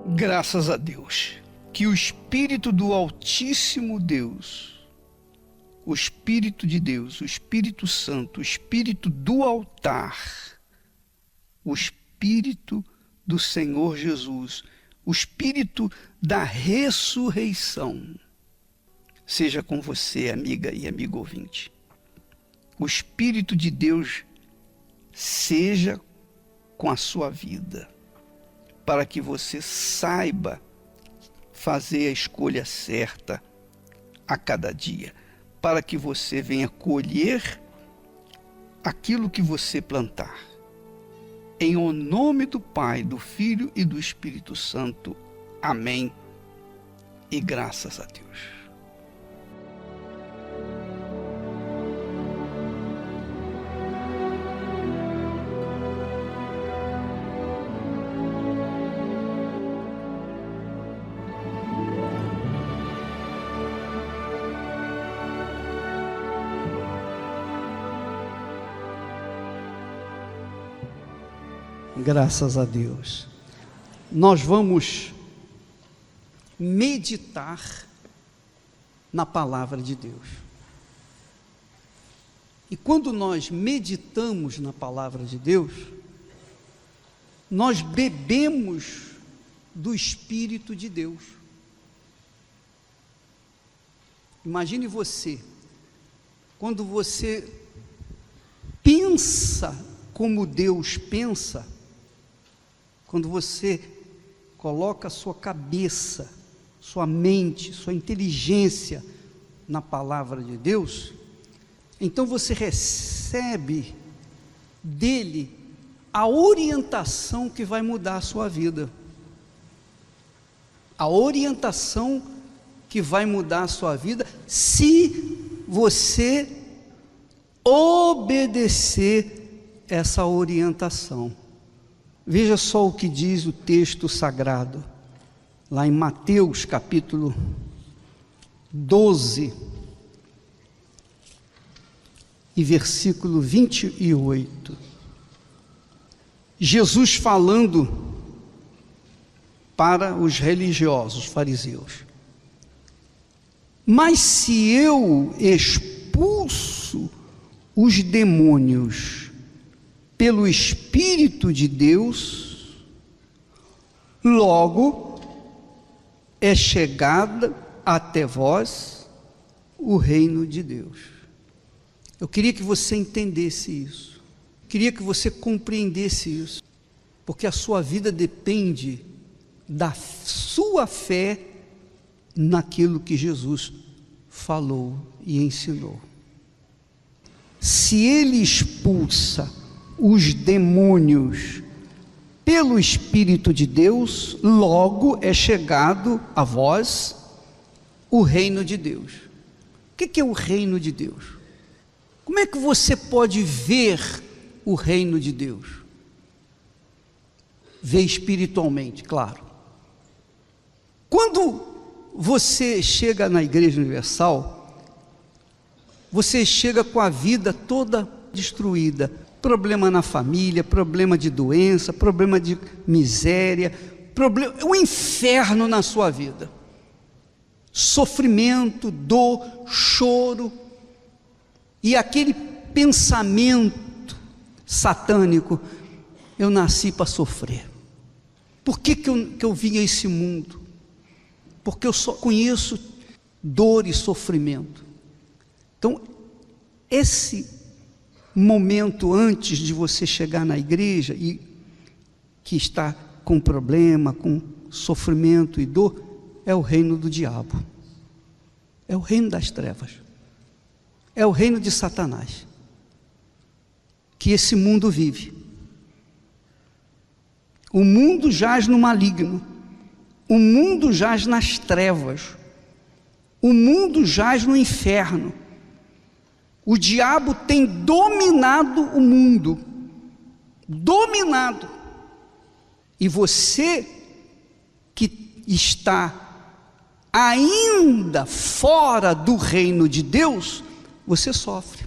Graças a Deus, que o Espírito do Altíssimo Deus, o Espírito de Deus, o Espírito Santo, o Espírito do altar, o Espírito do Senhor Jesus, o Espírito da ressurreição, seja com você, amiga e amigo ouvinte. O Espírito de Deus seja com a sua vida, para que você saiba fazer a escolha certa a cada dia, para que você venha colher aquilo que você plantar. Em o nome do Pai, do Filho e do Espírito Santo. Amém. E graças a Deus. Graças a Deus. Nós vamos meditar na palavra de Deus. E quando nós meditamos na palavra de Deus, nós bebemos do Espírito de Deus. Imagine você, quando você pensa como Deus pensa, quando você coloca a sua cabeça, sua mente, sua inteligência na palavra de Deus, então você recebe dele a orientação que vai mudar a sua vida. A orientação que vai mudar a sua vida se você obedecer essa orientação. Veja só o que diz o texto sagrado, lá em Mateus capítulo 12, e versículo 28. Jesus falando para os religiosos, fariseus: mas se eu expulso os demônios pelo Espírito de Deus, logo é chegada até vós o reino de Deus. Eu queria que você entendesse isso, queria que você compreendesse isso, porque a sua vida depende da sua fé naquilo que Jesus falou e ensinou. Se ele expulsa os demônios pelo Espírito de Deus, logo é chegado a vós o reino de Deus. O que é o reino de Deus? Como é que você pode ver o reino de Deus? Ver espiritualmente, claro. Quando você chega na Igreja Universal, você chega com a vida toda destruída, problema na família, problema de doença, problema de miséria, o inferno na sua vida, sofrimento, dor, choro, e aquele pensamento satânico: eu nasci para sofrer. Por que eu vim a esse mundo? Porque eu só conheço dor e sofrimento. Então, esse momento antes de você chegar na igreja e que está com problema, com sofrimento e dor, é o reino do diabo, é o reino das trevas, é o reino de Satanás que esse mundo vive. O mundo jaz no maligno, o mundo jaz nas trevas, o mundo jaz no inferno. O diabo tem dominado o mundo, dominado. E você que está ainda fora do reino de Deus, você sofre.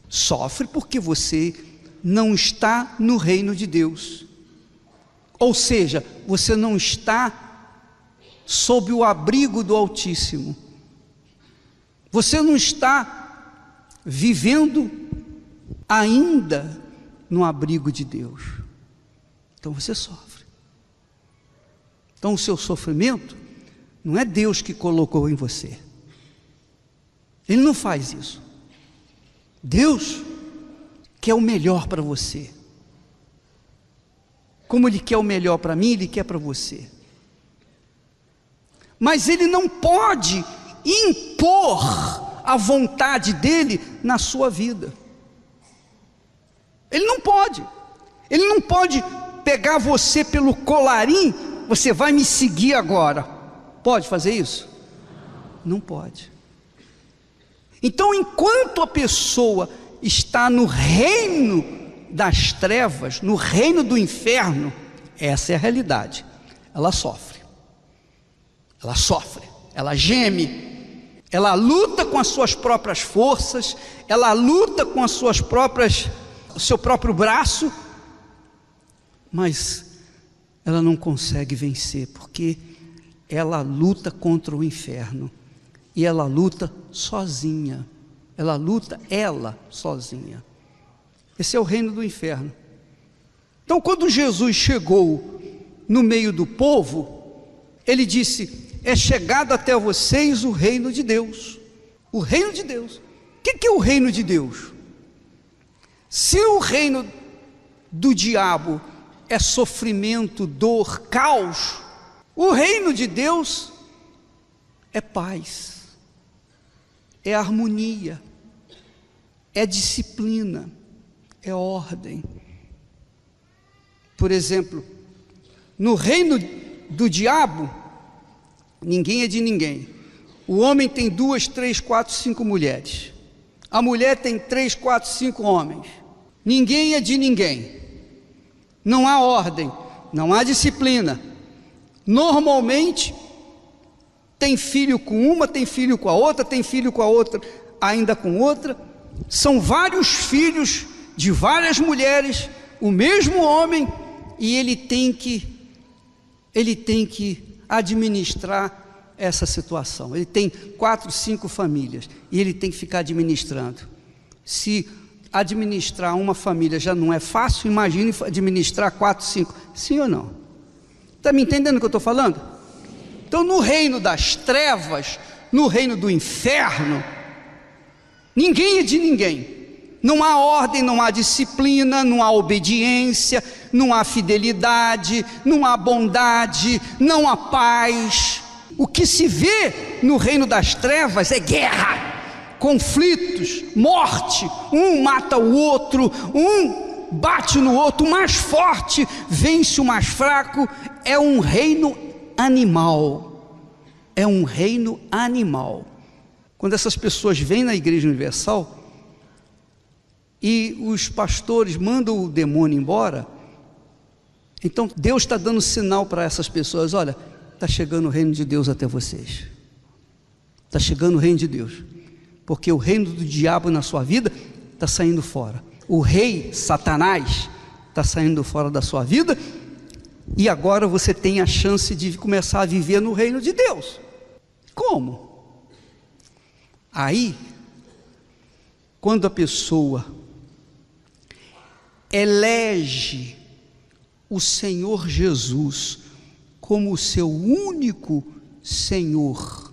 Sofre porque você não está no reino de Deus. Ou seja, você não está sob o abrigo do Altíssimo. Você não está vivendo ainda no abrigo de Deus. Então você sofre. Então o seu sofrimento não é Deus que colocou em você. Ele não faz isso. Deus quer o melhor para você. Como Ele quer o melhor para mim, Ele quer para você. Mas Ele não pode impor a vontade dEle na sua vida. Ele não pode. Ele não pode pegar você pelo colarinho, você vai me seguir agora. Pode fazer isso? Não pode. Então, enquanto a pessoa está no reino das trevas, no reino do inferno, essa é a realidade. Ela sofre, ela geme, ela luta com as suas próprias forças, ela luta com as suas próprias, o seu próprio braço, mas ela não consegue vencer, porque ela luta contra o inferno, e ela luta sozinha, ela sozinha. Esse é o reino do inferno. Então, quando Jesus chegou no meio do povo, Ele disse: é chegado até vocês o reino de Deus. O reino de Deus. O que é o reino de Deus? Se o reino do diabo é sofrimento, dor, caos, o reino de Deus é paz, é harmonia, é disciplina, é ordem. Por exemplo, no reino do diabo, ninguém é de ninguém. O homem tem 2, 3, 4, 5 mulheres. A mulher tem 3, 4, 5 homens. Ninguém é de ninguém. Não há ordem, não há disciplina. Normalmente, tem filho com uma, tem filho com a outra, tem filho com a outra, ainda com outra. São vários filhos de várias mulheres, o mesmo homem, e ele tem que administrar essa situação. Ele tem 4, 5 famílias, e ele tem que ficar administrando. Se administrar uma família já não é fácil, imagine administrar 4, 5, sim ou não? Está me entendendo o que eu estou falando? Então, no reino das trevas, no reino do inferno, ninguém é de ninguém. Não há ordem, não há disciplina, não há obediência, não há fidelidade, não há bondade, não há paz. O que se vê no reino das trevas é guerra, conflitos, morte. Um mata o outro, um bate no outro, o mais forte vence o mais fraco. É um reino animal. É um reino animal. Quando essas pessoas vêm na Igreja Universal e os pastores mandam o demônio embora, então Deus está dando sinal para essas pessoas: olha, está chegando o reino de Deus até vocês. Está chegando o reino de Deus, porque o reino do diabo na sua vida está saindo fora. O rei Satanás está saindo fora da sua vida, e agora você tem a chance de começar a viver no reino de Deus. Como? Aí, quando a pessoa elege o Senhor Jesus como o seu único Senhor,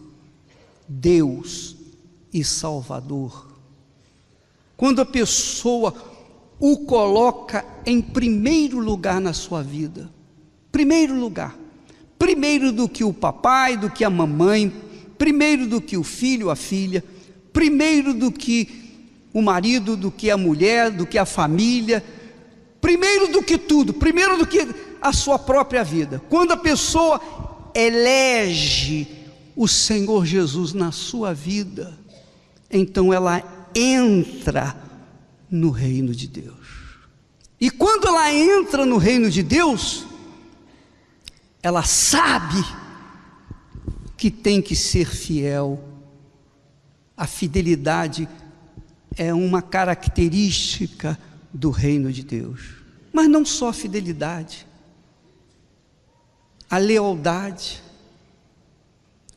Deus e Salvador, quando a pessoa o coloca em primeiro lugar na sua vida, primeiro lugar, primeiro do que o papai, do que a mamãe, primeiro do que o filho, a filha, primeiro do que o marido, do que a mulher, do que a família, primeiro do que tudo, primeiro do que a sua própria vida. Quando a pessoa elege o Senhor Jesus na sua vida, então ela entra no reino de Deus. E quando ela entra no reino de Deus, ela sabe que tem que ser fiel. A fidelidade é uma característica do reino de Deus. Mas não só fidelidade,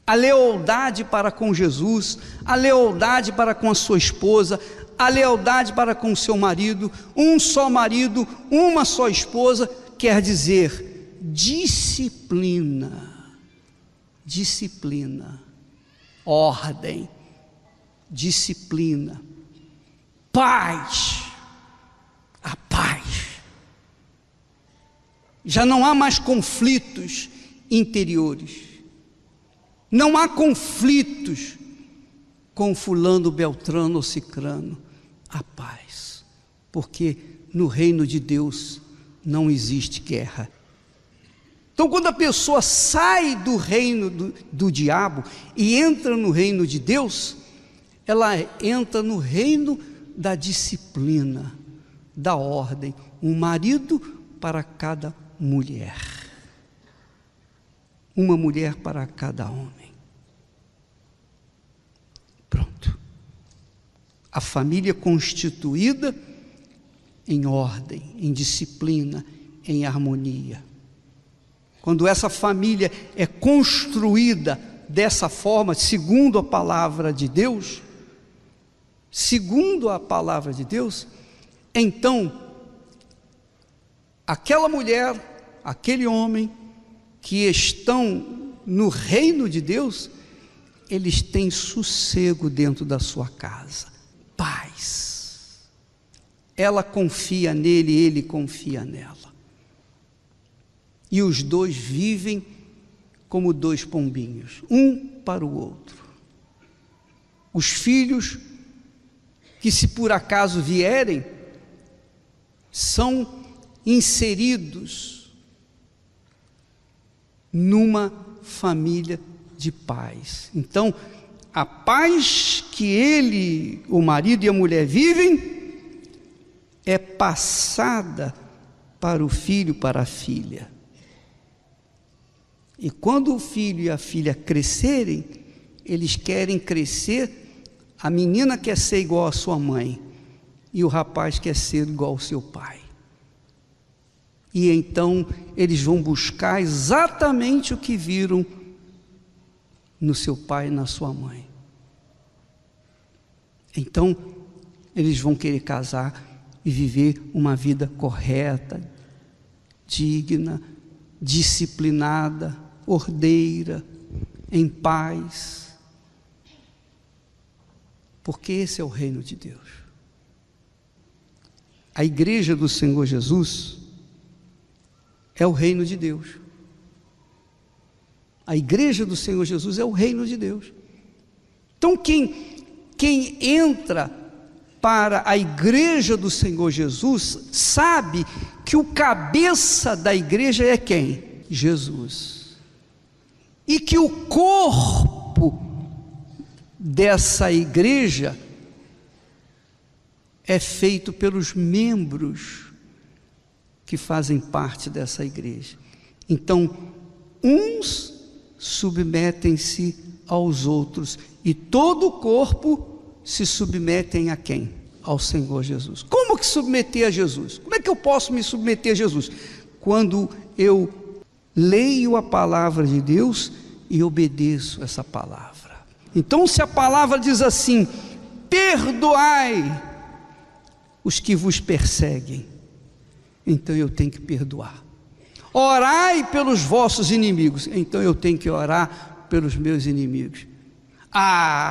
a lealdade para com Jesus, a lealdade para com a sua esposa, a lealdade para com o seu marido. Um só marido, uma só esposa, quer dizer disciplina, ordem, disciplina, paz, a paz. Já não há mais conflitos interiores, não há conflitos com fulano, beltrano ou cicrano. A paz, porque no reino de Deus não existe guerra. Então, quando a pessoa sai do reino do diabo e entra no reino de Deus, ela entra no reino da disciplina, da ordem. Um marido para cada mulher, uma mulher para cada homem. Pronto. A família constituída em ordem, em disciplina, em harmonia. Quando essa família é construída dessa forma, segundo a palavra de Deus, então, aquela mulher, aquele homem que estão no reino de Deus, eles têm sossego dentro da sua casa, paz. Ela confia nele, ele confia nela. E os dois vivem como dois pombinhos, um para o outro. Os filhos que, se por acaso vierem, são inseridos numa família de paz. Então, a paz que o marido e a mulher vivem, é passada para o filho, para a filha. E quando o filho e a filha crescerem, eles querem crescer, a menina quer ser igual à sua mãe, e o rapaz quer ser igual ao seu pai. E então eles vão buscar exatamente o que viram no seu pai e na sua mãe. Então eles vão querer casar e viver uma vida correta, digna, disciplinada, ordeira, em paz, porque esse é o reino de Deus. A igreja do Senhor Jesus é o reino de Deus. A igreja do Senhor Jesus é o reino de Deus. Então quem entra para a igreja do Senhor Jesus sabe que o cabeça da igreja é quem? Jesus. E que o corpo dessa igreja é feito pelos membros que fazem parte dessa igreja. Então, uns submetem-se aos outros, e todo o corpo se submetem a quem? Ao Senhor Jesus. Como que submeter a Jesus? Como é que eu posso me submeter a Jesus? Quando eu leio a palavra de Deus e obedeço essa palavra. Então, se a palavra diz assim: perdoai os que vos perseguem, então eu tenho que perdoar. Orai pelos vossos inimigos, então eu tenho que orar pelos meus inimigos.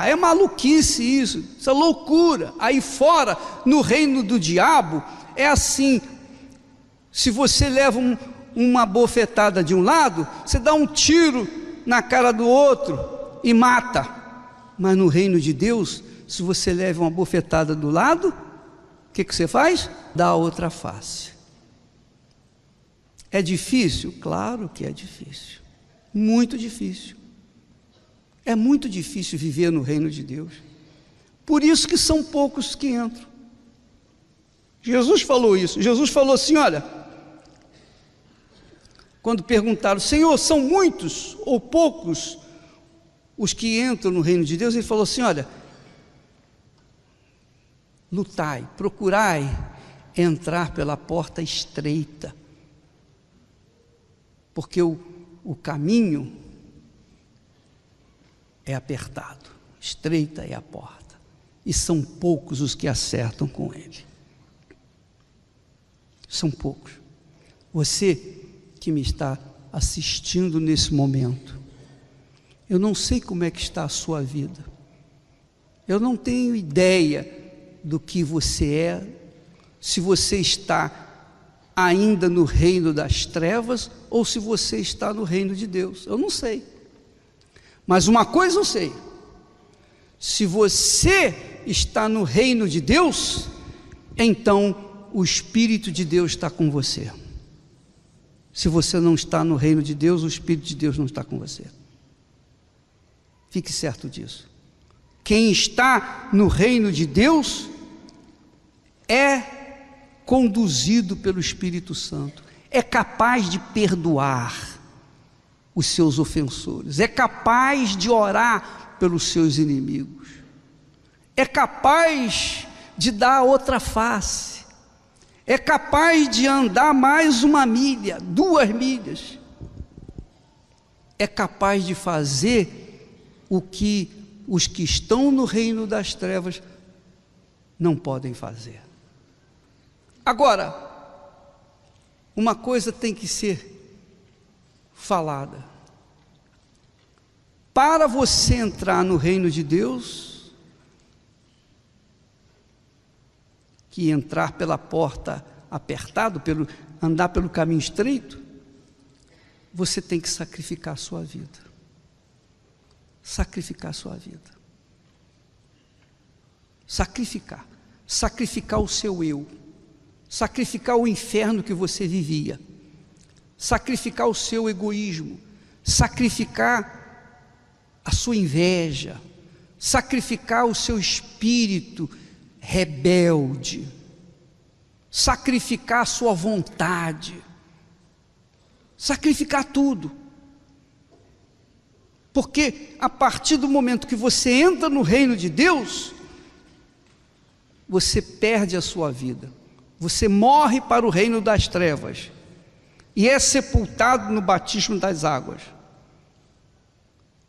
É maluquice isso é loucura. Aí fora, no reino do diabo, é assim: se você leva uma bofetada de um lado, você dá um tiro na cara do outro e mata. Mas no reino de Deus, se você leva uma bofetada do lado, o que você faz? Dá a outra face. É difícil? Claro que é difícil, muito difícil. É muito difícil viver no reino de Deus. Por isso que são poucos que entram. Jesus falou isso. Jesus falou assim, olha, quando perguntaram: Senhor, são muitos ou poucos os que entram no reino de Deus? Ele falou assim, olha, lutai, procurai entrar pela porta estreita, porque o caminho é apertado, estreita é a porta, e são poucos os que acertam com ele. São poucos. Você que me está assistindo nesse momento, eu não sei como é que está a sua vida, eu não tenho ideia do que você é, se você está ainda no reino das trevas ou se você está no reino de Deus, eu não sei. Mas uma coisa eu sei: se você está no reino de Deus, então o Espírito de Deus está com você. Se você não está no reino de Deus, o Espírito de Deus não está com você. Fique certo disso. Quem está no reino de Deus é conduzido pelo Espírito Santo, é capaz de perdoar os seus ofensores, é capaz de orar pelos seus inimigos, é capaz de dar outra face, é capaz de andar mais 1 milha, 2 milhas, é capaz de fazer o que os que estão no reino das trevas não podem fazer. Agora, uma coisa tem que ser falada: para você entrar no reino de Deus, que entrar pela porta apertada, andar pelo caminho estreito, você tem que sacrificar a sua vida. Sacrificar a sua vida. Sacrificar o seu eu. Sacrificar o inferno que você vivia, sacrificar o seu egoísmo, sacrificar a sua inveja, sacrificar o seu espírito rebelde, sacrificar a sua vontade, sacrificar tudo, porque a partir do momento que você entra no reino de Deus, você perde a sua vida. Você morre para o reino das trevas e é sepultado no batismo das águas.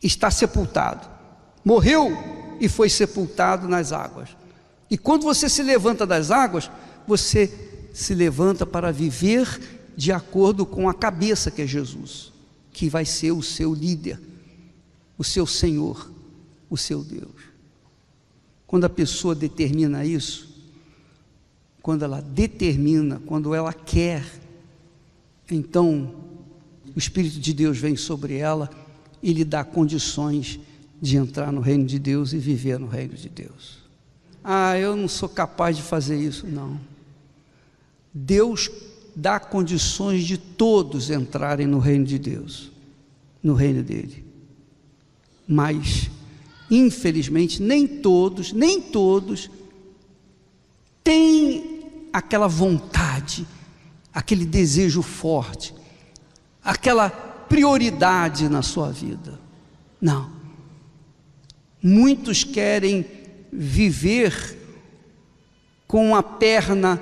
Está sepultado, morreu e foi sepultado nas águas. E quando você se levanta das águas, você se levanta para viver de acordo com a cabeça, que é Jesus, que vai ser o seu líder, o seu Senhor, o seu Deus. Quando a pessoa determina isso, quando ela determina, quando ela quer, então o Espírito de Deus vem sobre ela e lhe dá condições de entrar no reino de Deus e viver no reino de Deus. Ah, eu não sou capaz de fazer isso. Não. Deus dá condições de todos entrarem no reino de Deus, no reino dele. Mas, infelizmente, nem todos têm aquela vontade, aquele desejo forte, aquela prioridade na sua vida. Não. Muitos querem viver com uma perna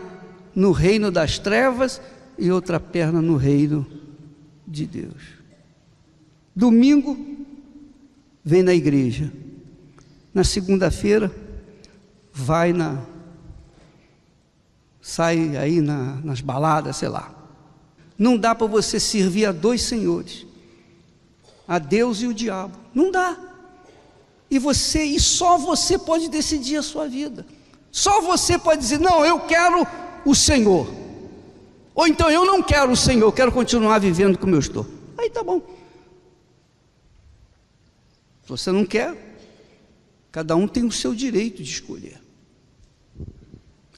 no reino das trevas e outra perna no reino de Deus. Domingo vem na igreja, na segunda-feira sai aí nas baladas, sei lá. Não dá para você servir a 2 senhores, a Deus e o diabo. Não dá. E só você pode decidir a sua vida. Só você pode dizer: não, eu quero o Senhor. Ou então: eu não quero o Senhor, eu quero continuar vivendo como eu estou. Aí tá bom. Se você não quer, cada um tem o seu direito de escolher.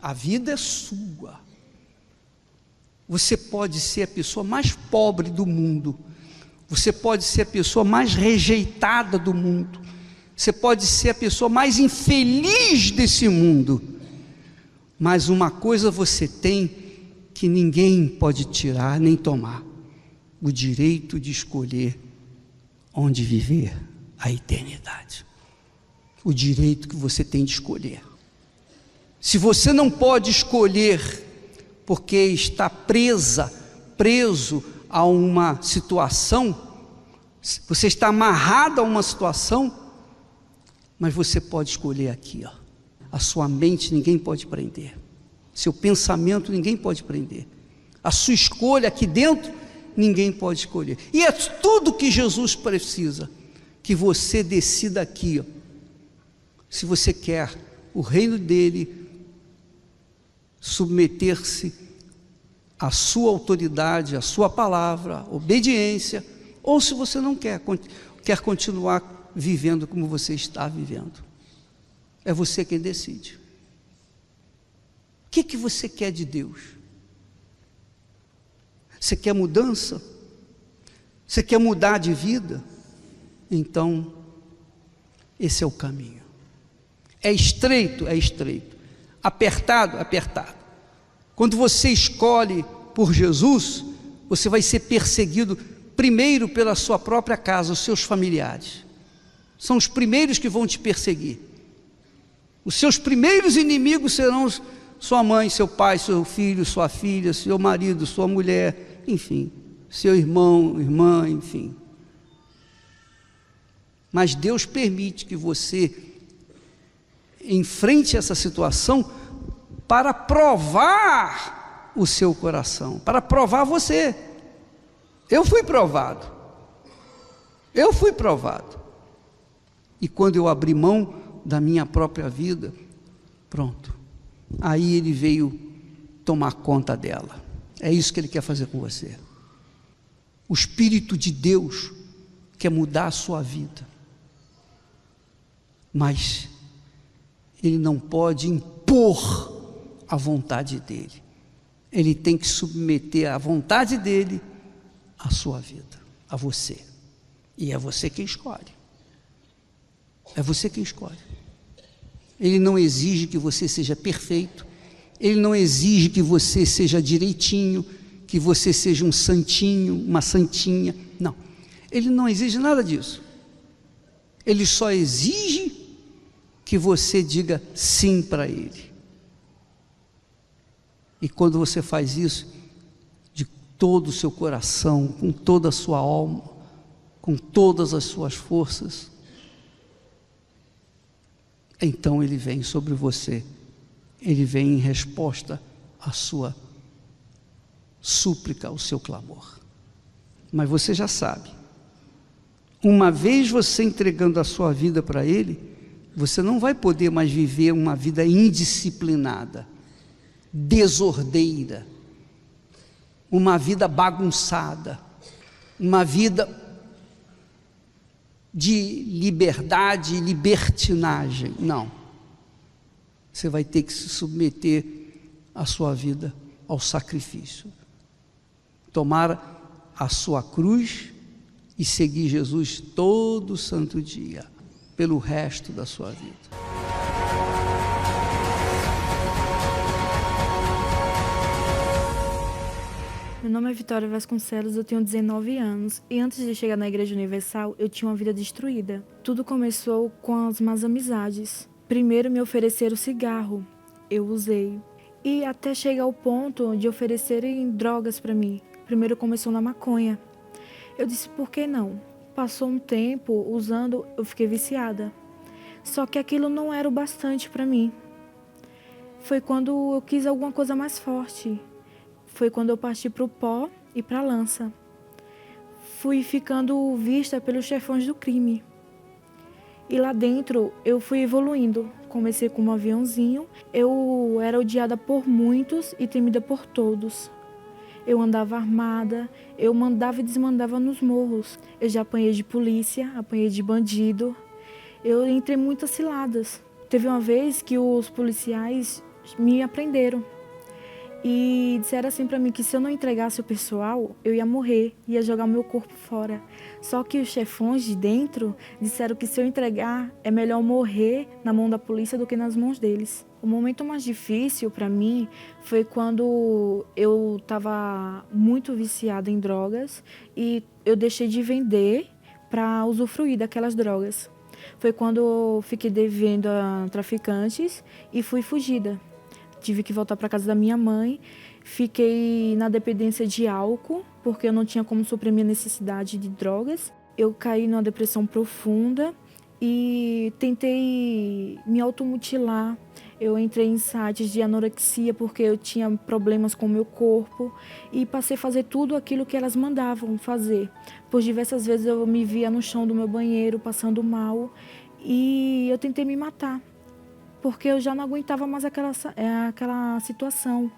A vida é sua. Você pode ser a pessoa mais pobre do mundo, você pode ser a pessoa mais rejeitada do mundo, você pode ser a pessoa mais infeliz desse mundo, mas uma coisa você tem que ninguém pode tirar nem tomar: o direito de escolher onde viver a eternidade. O direito que você tem de escolher. Se você não pode escolher porque está preso a uma situação, Você está amarrado a uma situação, mas você pode escolher aqui, ó. A sua mente ninguém pode prender. Seu pensamento ninguém pode prender. A sua escolha aqui dentro, ninguém pode escolher. E é tudo que Jesus precisa, que você decida aqui, ó, se você quer o reino dele, submeter-se à sua autoridade, à sua palavra, obediência, ou se você não quer continuar vivendo como você está vivendo. É você quem decide. O que você quer de Deus? Você quer mudança? Você quer mudar de vida? Então, esse é o caminho. É estreito? É estreito. Apertado? Apertado. Quando você escolhe por Jesus, você vai ser perseguido primeiro pela sua própria casa, os seus familiares. São os primeiros que vão te perseguir. Os seus primeiros inimigos serão sua mãe, seu pai, seu filho, sua filha, seu marido, sua mulher, enfim, seu irmão, irmã, enfim. Mas Deus permite que você enfrente essa situação para provar o seu coração, para provar você. Eu fui provado. Eu fui provado. E quando eu abri mão da minha própria vida, pronto. Aí ele veio tomar conta dela. É isso que ele quer fazer com você. O Espírito de Deus quer mudar a sua vida. Mas ele não pode impor a vontade dele. Ele tem que submeter a vontade dele à sua vida, a você. E é você quem escolhe. É você quem escolhe. Ele não exige que você seja perfeito. Ele não exige que você seja direitinho, que você seja um santinho, uma santinha. Não. Ele não exige nada disso. Ele só exige que você diga sim para ele. E quando você faz isso, de todo o seu coração, com toda a sua alma, com todas as suas forças, então ele vem sobre você, ele vem em resposta à sua súplica, ao seu clamor. Mas você já sabe, uma vez você entregando a sua vida para ele, você não vai poder mais viver uma vida indisciplinada, desordeira, uma vida bagunçada, uma vida de liberdade e libertinagem. Não. Você vai ter que se submeter a sua vida ao sacrifício. Tomar a sua cruz e seguir Jesus todo santo dia, pelo resto da sua vida. Meu nome é Vitória Vasconcelos, eu tenho 19 anos e antes de chegar na Igreja Universal eu tinha uma vida destruída. Tudo começou com as más amizades. Primeiro me ofereceram cigarro, eu usei. E até chegar ao ponto de oferecerem drogas para mim. Primeiro começou na maconha. Eu disse, por que não? Passou um tempo usando, eu fiquei viciada. Só que aquilo não era o bastante para mim. Foi quando eu quis alguma coisa mais forte. Foi quando eu parti para o pó e para a lança. Fui ficando vista pelos chefões do crime. E lá dentro eu fui evoluindo. Comecei com um aviãozinho. Eu era odiada por muitos e temida por todos. Eu andava armada, eu mandava e desmandava nos morros. Eu já apanhei de polícia, apanhei de bandido. Eu entrei em muitas ciladas. Teve uma vez que os policiais me apreenderam. E disseram assim para mim que se eu não entregasse o pessoal, eu ia morrer, ia jogar o meu corpo fora. Só que os chefões de dentro disseram que se eu entregar, é melhor morrer na mão da polícia do que nas mãos deles. O momento mais difícil para mim foi quando eu estava muito viciada em drogas e eu deixei de vender para usufruir daquelas drogas. Foi quando eu fiquei devendo a traficantes e fui fugida. Tive que voltar para casa da minha mãe, fiquei na dependência de álcool, porque eu não tinha como suprir minha necessidade de drogas. eu caí numa depressão profunda e tentei me automutilar. Eu entrei em sites de anorexia porque eu tinha problemas com o meu corpo e passei a fazer tudo aquilo que elas mandavam fazer. Por diversas vezes eu me via no chão do meu banheiro passando mal e eu tentei me matar porque eu já não aguentava mais aquela situação.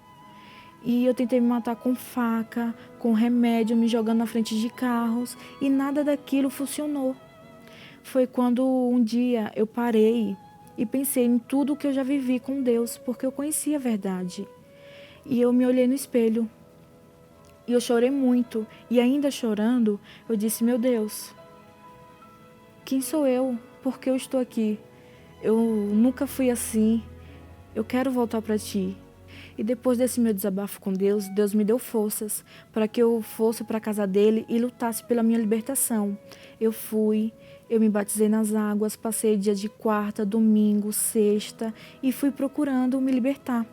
E eu tentei me matar com faca, com remédio, me jogando na frente de carros e nada daquilo funcionou. Foi quando um dia eu parei e pensei em tudo que eu já vivi com Deus, porque eu conhecia a verdade. E eu me olhei no espelho e eu chorei muito. E ainda chorando, eu disse, meu Deus, quem sou eu? Por que eu estou aqui? Eu nunca fui assim, eu quero voltar para Ti. E depois desse meu desabafo com Deus, Deus me deu forças para que eu fosse para a casa dele e lutasse pela minha libertação. Eu fui, eu me batizei nas águas, passei dia de quarta, domingo, sexta e fui procurando me libertar.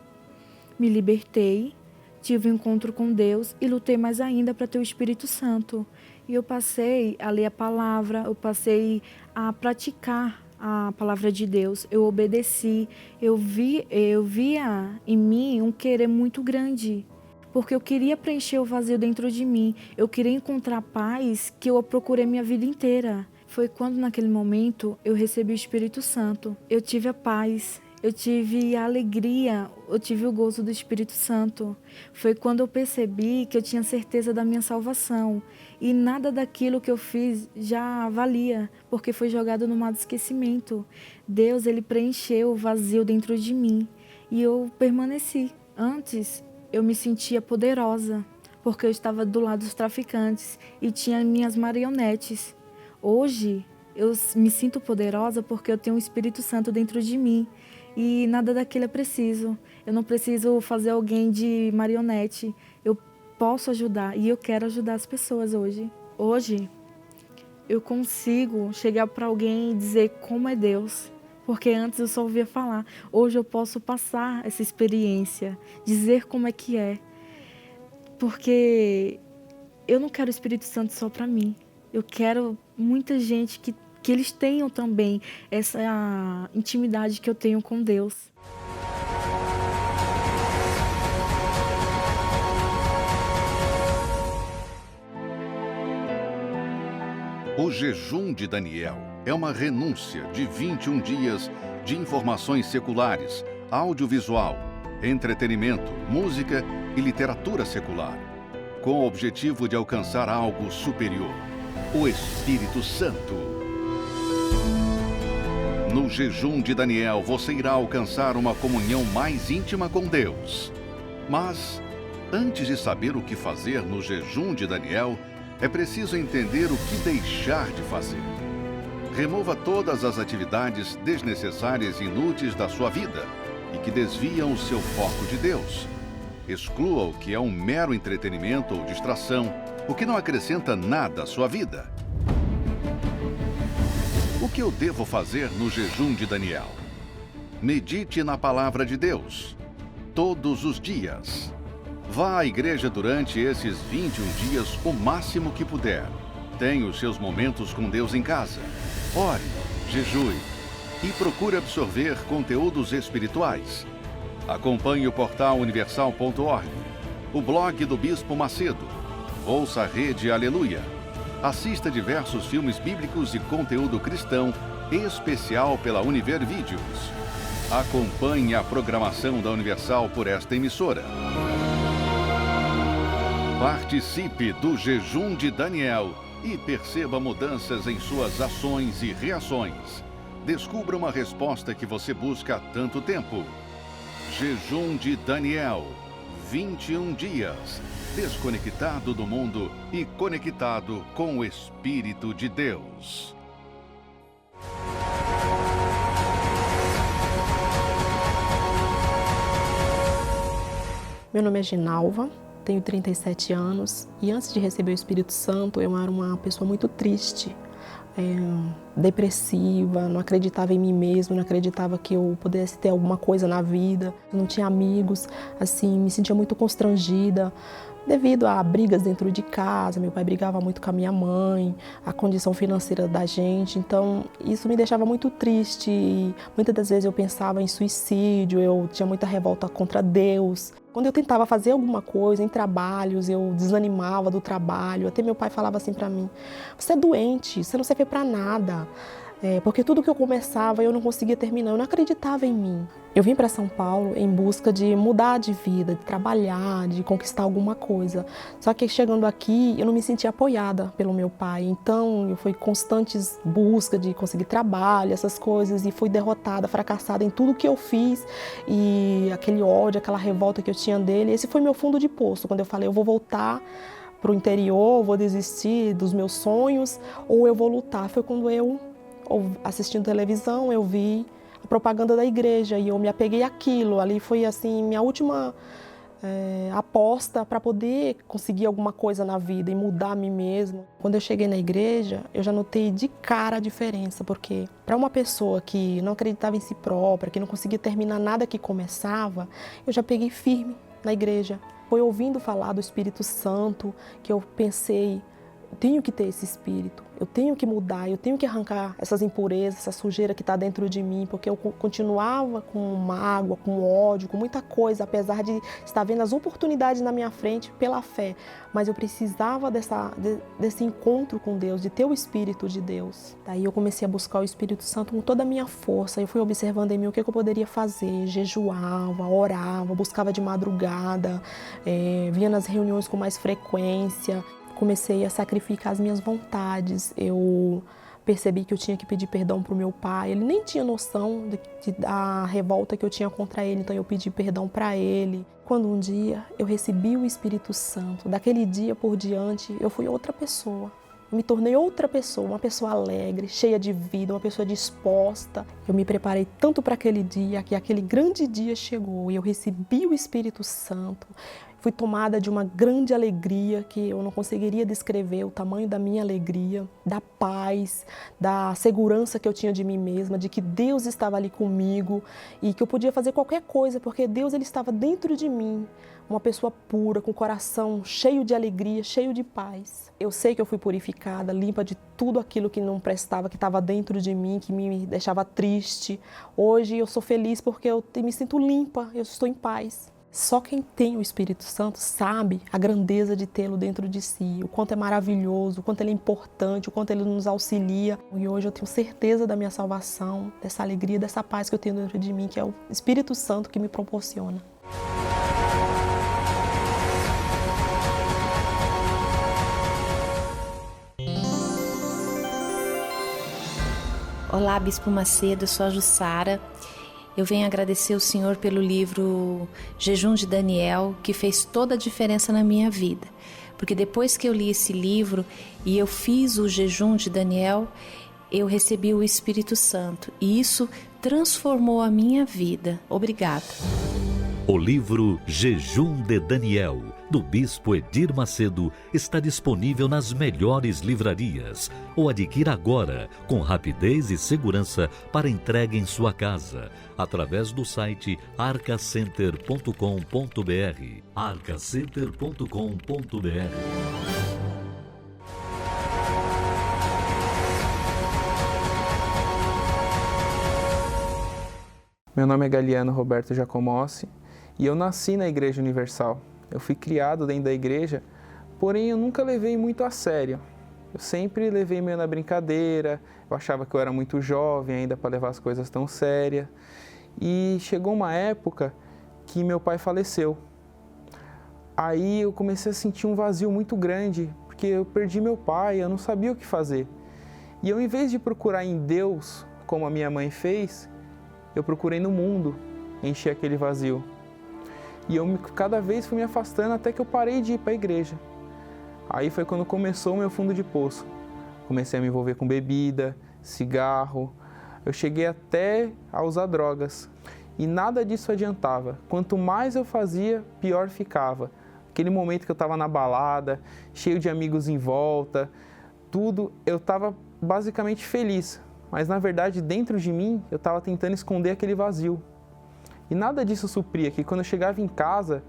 Me libertei, tive um encontro com Deus e lutei mais ainda para ter o Espírito Santo. E eu passei a ler a palavra, eu passei a praticar a palavra de Deus, eu obedeci, eu via em mim um querer muito grande, porque eu queria preencher o vazio dentro de mim, eu queria encontrar paz que eu procurei minha vida inteira. Foi quando naquele momento eu recebi o Espírito Santo, eu tive a paz, eu tive a alegria, eu tive o gozo do Espírito Santo. Foi quando eu percebi que eu tinha certeza da minha salvação e nada daquilo que eu fiz já valia, porque foi jogado no mar do esquecimento. Deus, Ele preencheu o vazio dentro de mim e eu permaneci. Antes, eu me sentia poderosa, porque eu estava do lado dos traficantes e tinha minhas marionetes. Hoje, eu me sinto poderosa porque eu tenho o Espírito Santo dentro de mim. E nada daquilo é preciso. Eu não preciso fazer alguém de marionete. Eu posso ajudar e eu quero ajudar as pessoas hoje. Hoje, eu consigo chegar para alguém e dizer como é Deus. Porque antes eu só ouvia falar. Hoje eu posso passar essa experiência, dizer como é que é. Porque eu não quero o Espírito Santo só para mim. Eu quero muita gente que eles tenham também essa intimidade que eu tenho com Deus. O jejum de Daniel é uma renúncia de 21 dias de informações seculares, audiovisual, entretenimento, música e literatura secular, com o objetivo de alcançar algo superior, o Espírito Santo. No jejum de Daniel, você irá alcançar uma comunhão mais íntima com Deus. Mas, antes de saber o que fazer no jejum de Daniel, é preciso entender o que deixar de fazer. Remova todas as atividades desnecessárias e inúteis da sua vida e que desviam o seu foco de Deus. Exclua o que é um mero entretenimento ou distração, o que não acrescenta nada à sua vida. O que eu devo fazer no jejum de Daniel? Medite na palavra de Deus, todos os dias. Vá à igreja durante esses 21 dias o máximo que puder. Tenha os seus momentos com Deus em casa. Ore, jejue e procure absorver conteúdos espirituais. Acompanhe o portal universal.org, o blog do Bispo Macedo. Ouça a Rede Aleluia. Assista diversos filmes bíblicos e conteúdo cristão especial pela Univer Vídeos. Acompanhe a programação da Universal por esta emissora. Participe do jejum de Daniel e perceba mudanças em suas ações e reações. Descubra uma resposta que você busca há tanto tempo. Jejum de Daniel, 21 dias, desconectado do mundo e conectado com o Espírito de Deus. Meu nome é Ginalva, tenho 37 anos e antes de receber o Espírito Santo eu era uma pessoa muito triste, depressiva, não acreditava em mim mesma, não acreditava que eu pudesse ter alguma coisa na vida, eu não tinha amigos, assim, me sentia muito constrangida devido a brigas dentro de casa. Meu pai brigava muito com a minha mãe, a condição financeira da gente, então isso me deixava muito triste. E muitas das vezes eu pensava em suicídio, eu tinha muita revolta contra Deus. Quando eu tentava fazer alguma coisa em trabalhos, eu desanimava do trabalho. Até meu pai falava assim para mim: você é doente, você não serve para nada. Porque tudo que eu começava eu não conseguia terminar, eu não acreditava em mim. Eu vim para São Paulo em busca de mudar de vida, de trabalhar, de conquistar alguma coisa. Só que chegando aqui eu não me sentia apoiada pelo meu pai, então eu fui constantes busca de conseguir trabalho, essas coisas, e fui derrotada, fracassada em tudo que eu fiz, e aquele ódio, aquela revolta que eu tinha dele, esse foi meu fundo de poço, quando eu falei: eu vou voltar para o interior, vou desistir dos meus sonhos, ou eu vou lutar. Foi quando eu, assistindo televisão, eu vi a propaganda da igreja e eu me apeguei àquilo. Ali foi assim minha última aposta para poder conseguir alguma coisa na vida e mudar a mim mesma. Quando eu cheguei na igreja, eu já notei de cara a diferença, porque para uma pessoa que não acreditava em si própria, que não conseguia terminar nada que começava, eu já peguei firme na igreja. Foi ouvindo falar do Espírito Santo que eu pensei: eu tenho que ter esse espírito, eu tenho que mudar, eu tenho que arrancar essas impurezas, essa sujeira que está dentro de mim, porque eu continuava com mágoa, com ódio, com muita coisa, apesar de estar vendo as oportunidades na minha frente pela fé. Mas eu precisava desse encontro com Deus, de ter o Espírito de Deus. Daí eu comecei a buscar o Espírito Santo com toda a minha força. Eu fui observando em mim o que eu poderia fazer, jejuava, orava, buscava de madrugada, vinha nas reuniões com mais frequência. Comecei a sacrificar as minhas vontades, eu percebi que eu tinha que pedir perdão para o meu pai. Ele nem tinha noção da revolta que eu tinha contra ele, então eu pedi perdão para ele. Quando um dia eu recebi o Espírito Santo, daquele dia por diante eu fui outra pessoa. Eu me tornei outra pessoa, uma pessoa alegre, cheia de vida, uma pessoa disposta. Eu me preparei tanto para aquele dia, que aquele grande dia chegou e eu recebi o Espírito Santo. Fui tomada de uma grande alegria que eu não conseguiria descrever o tamanho da minha alegria, da paz, da segurança que eu tinha de mim mesma, de que Deus estava ali comigo e que eu podia fazer qualquer coisa, porque Deus ele estava dentro de mim, uma pessoa pura, com o coração cheio de alegria, cheio de paz. Eu sei que eu fui purificada, limpa de tudo aquilo que não prestava, que estava dentro de mim, que me deixava triste. Hoje eu sou feliz porque eu me sinto limpa, eu estou em paz. Só quem tem o Espírito Santo sabe a grandeza de tê-lo dentro de si, o quanto é maravilhoso, o quanto ele é importante, o quanto ele nos auxilia. E hoje eu tenho certeza da minha salvação, dessa alegria, dessa paz que eu tenho dentro de mim, que é o Espírito Santo que me proporciona. Olá, Bispo Macedo, eu sou a Jussara. Eu venho agradecer o Senhor pelo livro Jejum de Daniel, que fez toda a diferença na minha vida. Porque depois que eu li esse livro e eu fiz o Jejum de Daniel, eu recebi o Espírito Santo. E isso transformou a minha vida. Obrigada. O livro Jejum de Daniel, do Bispo Edir Macedo, está disponível nas melhores livrarias. Ou adquira agora, com rapidez e segurança, para entrega em sua casa, através do site arcacenter.com.br. arcacenter.com.br. Meu nome é Galiano Roberto Giacomossi e eu nasci na Igreja Universal. Eu fui criado dentro da igreja, porém eu nunca levei muito a sério. Eu sempre levei meio na brincadeira, eu achava que eu era muito jovem ainda para levar as coisas tão sérias. E chegou uma época que meu pai faleceu. Aí eu comecei a sentir um vazio muito grande, porque eu perdi meu pai, eu não sabia o que fazer. E eu, em vez de procurar em Deus, como a minha mãe fez, eu procurei no mundo encher aquele vazio. E eu cada vez fui me afastando até que eu parei de ir para a igreja. Aí foi quando começou o meu fundo de poço. Comecei a me envolver com bebida, cigarro. Eu cheguei até a usar drogas. E nada disso adiantava. Quanto mais eu fazia, pior ficava. Aquele momento que eu estava na balada, cheio de amigos em volta, tudo, eu estava basicamente feliz. Mas na verdade, dentro de mim, eu estava tentando esconder aquele vazio. E nada disso supria, que quando eu chegava em casa,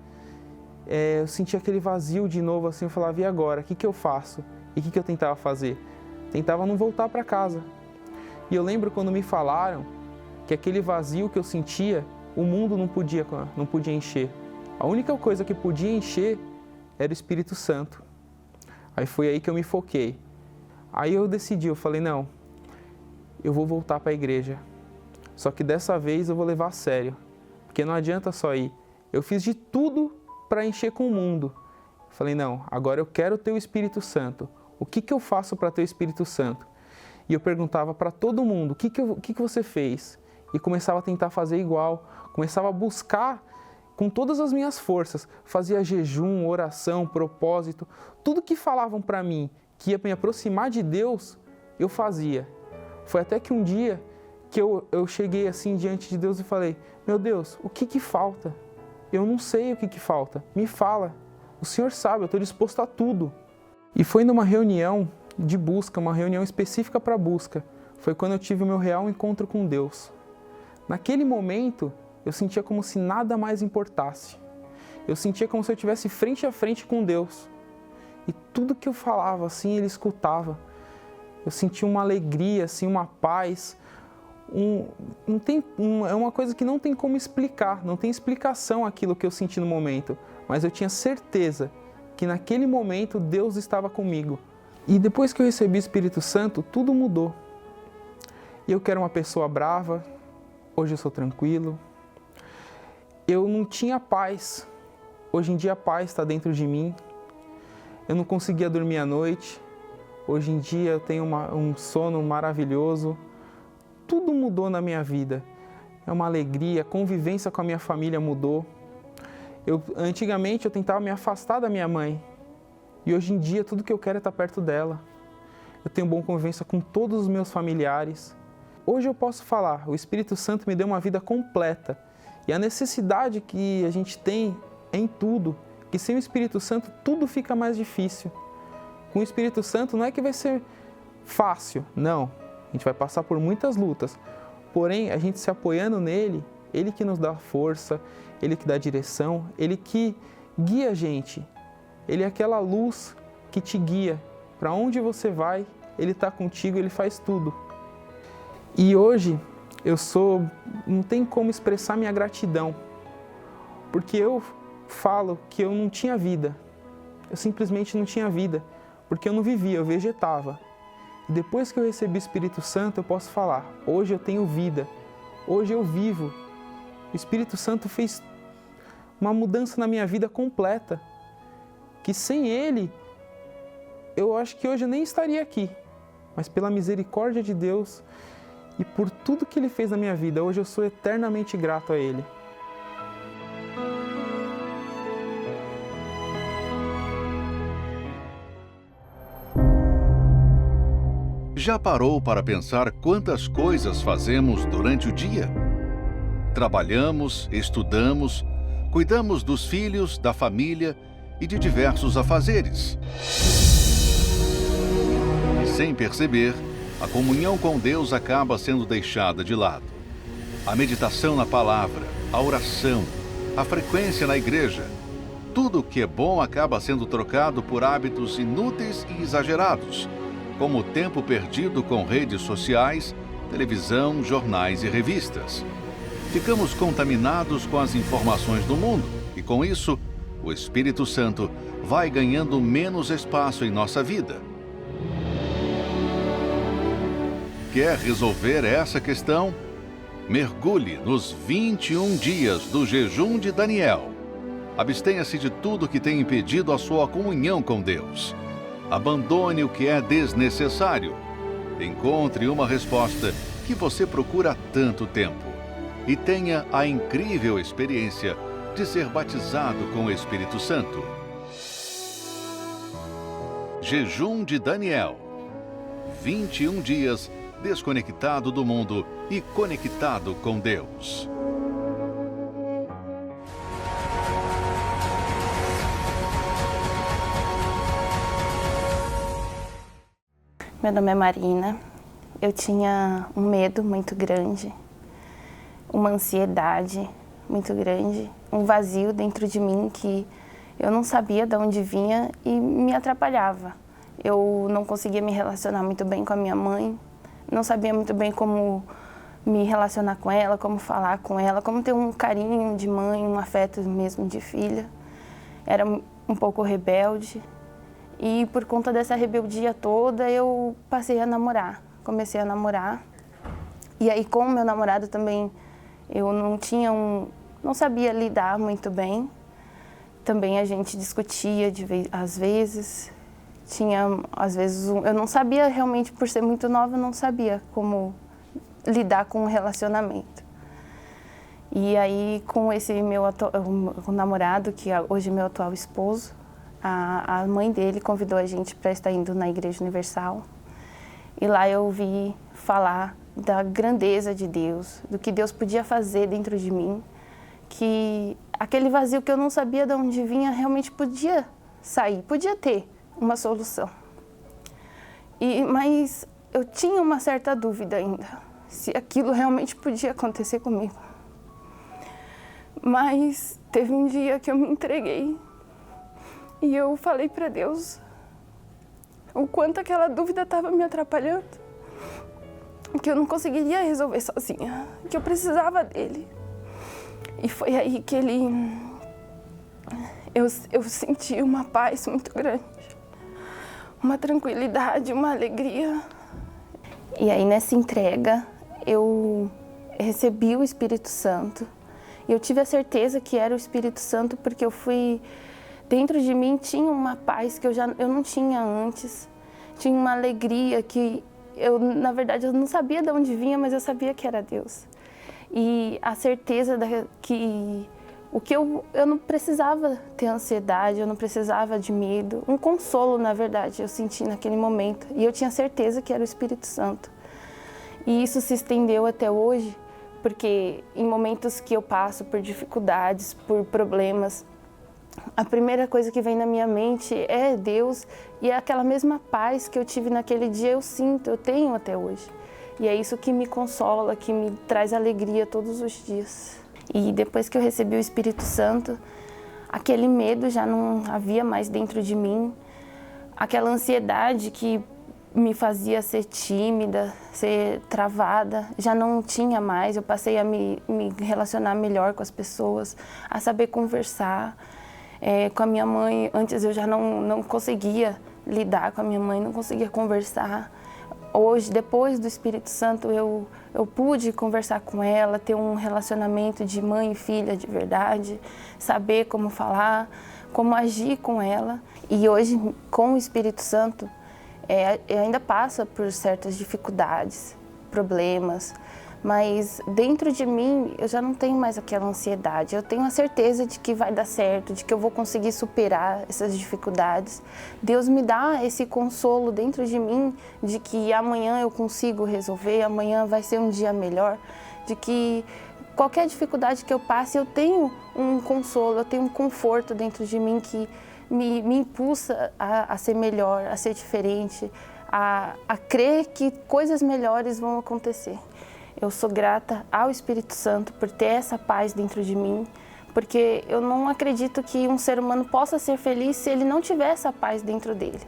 eu sentia aquele vazio de novo, assim, eu falava, e agora? O que eu faço? E o que eu tentava fazer? Tentava não voltar para casa. E eu lembro quando me falaram que aquele vazio que eu sentia, o mundo não podia encher. A única coisa que podia encher era o Espírito Santo. Aí foi aí que eu me foquei. Aí eu decidi, eu falei, não, eu vou voltar para a igreja. Só que dessa vez eu vou levar a sério, porque não adianta só ir. Eu fiz de tudo para encher com o mundo. Falei, não, agora eu quero ter o Espírito Santo. O que eu faço para ter o Espírito Santo? E eu perguntava para todo mundo, o que você fez? E começava a tentar fazer igual, começava a buscar com todas as minhas forças. Fazia jejum, oração, propósito, tudo que falavam para mim que ia me aproximar de Deus, eu fazia. Foi até que um dia que eu cheguei assim diante de Deus e falei, meu Deus, o que falta? Eu não sei o que falta, me fala. O Senhor sabe, eu estou disposto a tudo. E foi numa reunião de busca, uma reunião específica para busca. Foi quando eu tive o meu real encontro com Deus. Naquele momento, eu sentia como se nada mais importasse. Eu sentia como se eu estivesse frente a frente com Deus. E tudo que eu falava, assim, Ele escutava. Eu sentia uma alegria, assim, uma paz. É uma coisa que não tem como explicar, não tem explicação aquilo que eu senti no momento. Mas eu tinha certeza que naquele momento Deus estava comigo. E depois que eu recebi o Espírito Santo, tudo mudou. Eu que era uma pessoa brava, hoje eu sou tranquilo. Eu não tinha paz. Hoje em dia a paz está dentro de mim. Eu não conseguia dormir à noite. Hoje em dia eu tenho um sono maravilhoso. Tudo mudou na minha vida. É uma alegria, a convivência com a minha família mudou. Antigamente eu tentava me afastar da minha mãe. E hoje em dia tudo que eu quero é estar perto dela. Eu tenho boa convivência com todos os meus familiares. Hoje eu posso falar, o Espírito Santo me deu uma vida completa. E a necessidade que a gente tem é em tudo. Que sem o Espírito Santo tudo fica mais difícil. Com o Espírito Santo não é que vai ser fácil, não. A gente vai passar por muitas lutas. Porém, a gente se apoiando nele, ele que nos dá força, ele que dá direção, ele que guia a gente. Ele é aquela luz que te guia. Para onde você vai, ele está contigo, ele faz tudo. E hoje, não tem como expressar minha gratidão. Porque eu falo que eu não tinha vida. Eu simplesmente não tinha vida. Porque eu não vivia, eu vegetava. E depois que eu recebi o Espírito Santo, eu posso falar, hoje eu tenho vida. Hoje eu vivo. O Espírito Santo fez uma mudança na minha vida completa. Que sem ele, eu acho que hoje eu nem estaria aqui. Mas pela misericórdia de Deus e por tudo que Ele fez na minha vida, hoje eu sou eternamente grato a Ele. Já parou para pensar quantas coisas fazemos durante o dia? Trabalhamos, estudamos, cuidamos dos filhos, da família e de diversos afazeres. E sem perceber, a comunhão com Deus acaba sendo deixada de lado. A meditação na palavra, a oração, a frequência na igreja, tudo o que é bom acaba sendo trocado por hábitos inúteis e exagerados, como o tempo perdido com redes sociais, televisão, jornais e revistas. Ficamos contaminados com as informações do mundo e, com isso, o Espírito Santo vai ganhando menos espaço em nossa vida. Quer resolver essa questão? Mergulhe nos 21 dias do jejum de Daniel. Abstenha-se de tudo que tem impedido a sua comunhão com Deus. Abandone o que é desnecessário. Encontre uma resposta que você procura há tanto tempo. E tenha a incrível experiência de ser batizado com o Espírito Santo. Jejum de Daniel. 21 dias desconectado do mundo e conectado com Deus. Meu nome é Marina. Eu tinha um medo muito grande, uma ansiedade muito grande, um vazio dentro de mim que Eu não sabia de onde vinha e me atrapalhava. Eu não conseguia me relacionar muito bem com a minha mãe, não sabia muito bem como me relacionar com ela, como falar com ela, como ter um carinho de mãe, um afeto mesmo de filha. Era um pouco rebelde e por conta dessa rebeldia toda eu passei a namorar, comecei a namorar. E aí com o meu namorado também eu não sabia lidar muito bem. Também a gente discutia às vezes. Às vezes, eu não sabia realmente, por ser muito nova, eu não sabia como lidar com o relacionamento. E aí, com esse o namorado, que hoje é meu atual esposo, a mãe dele convidou a gente para estar indo na Igreja Universal. E lá eu ouvi falar da grandeza de Deus, do que Deus podia fazer dentro de mim, que aquele vazio que eu não sabia de onde vinha realmente podia sair, podia ter uma solução. Mas eu tinha uma certa dúvida ainda, se aquilo realmente podia acontecer comigo. Mas teve um dia que eu me entreguei e eu falei para Deus o quanto aquela dúvida estava me atrapalhando, que eu não conseguiria resolver sozinha, que eu precisava dele. E foi aí que eu senti uma paz muito grande, uma tranquilidade, uma alegria. E aí nessa entrega eu recebi o Espírito Santo. Eu tive a certeza que era o Espírito Santo porque dentro de mim tinha uma paz que eu não tinha antes. Tinha uma alegria que na verdade eu não sabia de onde vinha, mas eu sabia que era Deus. E a certeza que eu não precisava ter ansiedade, eu não precisava de medo. Um consolo, na verdade, eu senti naquele momento. E eu tinha certeza que era o Espírito Santo. E isso se estendeu até hoje, porque em momentos que eu passo por dificuldades, por problemas, a primeira coisa que vem na minha mente é Deus. E é aquela mesma paz que eu tive naquele dia, eu tenho até hoje. E é isso que me consola, que me traz alegria todos os dias. E depois que eu recebi o Espírito Santo, aquele medo já não havia mais dentro de mim. Aquela ansiedade que me fazia ser tímida, ser travada, já não tinha mais. Eu passei a me relacionar melhor com as pessoas, a saber conversar. Com a minha mãe, antes eu já não conseguia lidar com a minha mãe, não conseguia conversar. Hoje, depois do Espírito Santo, eu pude conversar com ela, ter um relacionamento de mãe e filha de verdade, saber como falar, como agir com ela. E hoje, com o Espírito Santo, eu ainda passo por certas dificuldades, problemas, mas dentro de mim eu já não tenho mais aquela ansiedade. Eu tenho a certeza de que vai dar certo, de que eu vou conseguir superar essas dificuldades. Deus me dá esse consolo dentro de mim de que amanhã eu consigo resolver, amanhã vai ser um dia melhor, de que qualquer dificuldade que eu passe eu tenho um consolo, eu tenho um conforto dentro de mim que me impulsa a ser melhor, a ser diferente, a crer que coisas melhores vão acontecer. Eu sou grata ao Espírito Santo por ter essa paz dentro de mim, porque eu não acredito que um ser humano possa ser feliz se ele não tiver essa paz dentro dele.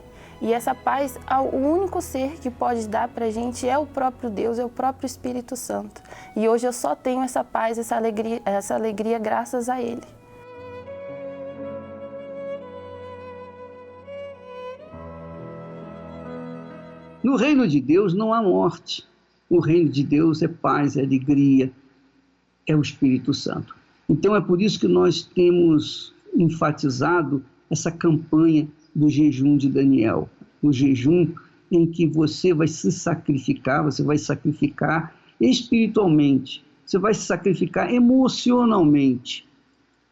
E essa paz, o único ser que pode dar para a gente é o próprio Deus, é o próprio Espírito Santo. E hoje eu só tenho essa paz, essa alegria graças a Ele. No reino de Deus não há morte. O reino de Deus é paz, é alegria, é o Espírito Santo. Então é por isso que nós temos enfatizado essa campanha do jejum de Daniel. O jejum em que você vai se sacrificar, você vai sacrificar espiritualmente, você vai se sacrificar emocionalmente,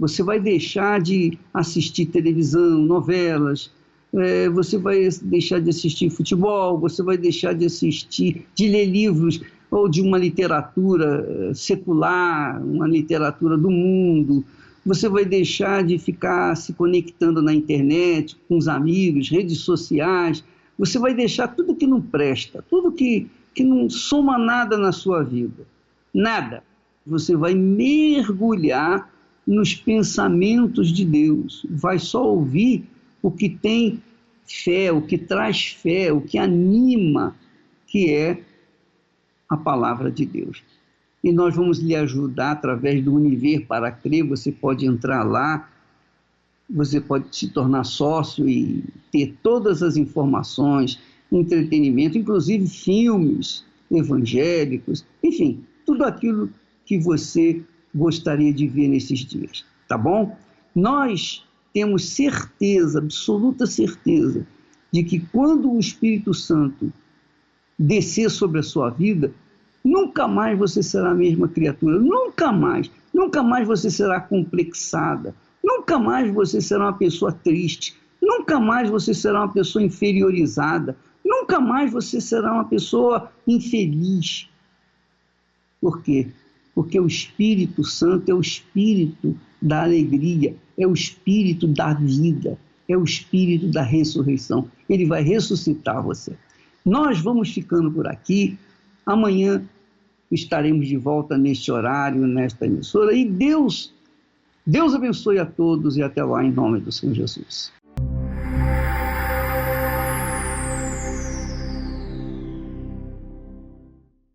você vai deixar de assistir televisão, novelas, você vai deixar de assistir futebol, você vai deixar de ler livros ou de uma literatura secular, uma literatura do mundo, você vai deixar de ficar se conectando na internet com os amigos, redes sociais, você vai deixar tudo que não presta, tudo que não soma nada na sua vida, nada. Você vai mergulhar nos pensamentos de Deus, vai só ouvir o que tem fé, o que traz fé, o que anima, que é a palavra de Deus. E nós vamos lhe ajudar através do Univer para Crer. Você pode entrar lá, você pode se tornar sócio e ter todas as informações, entretenimento, inclusive filmes evangélicos, enfim, tudo aquilo que você gostaria de ver nesses dias, tá bom? Nós temos certeza, absoluta certeza, de que quando o Espírito Santo descer sobre a sua vida, nunca mais você será a mesma criatura, nunca mais você será complexada, nunca mais você será uma pessoa triste, nunca mais você será uma pessoa inferiorizada, nunca mais você será uma pessoa infeliz. Por quê? Porque o Espírito Santo é o Espírito da alegria, é o Espírito da vida, é o Espírito da ressurreição. Ele vai ressuscitar você. Nós vamos ficando por aqui. Amanhã estaremos de volta neste horário, nesta emissora. E Deus abençoe a todos e até lá, em nome do Senhor Jesus.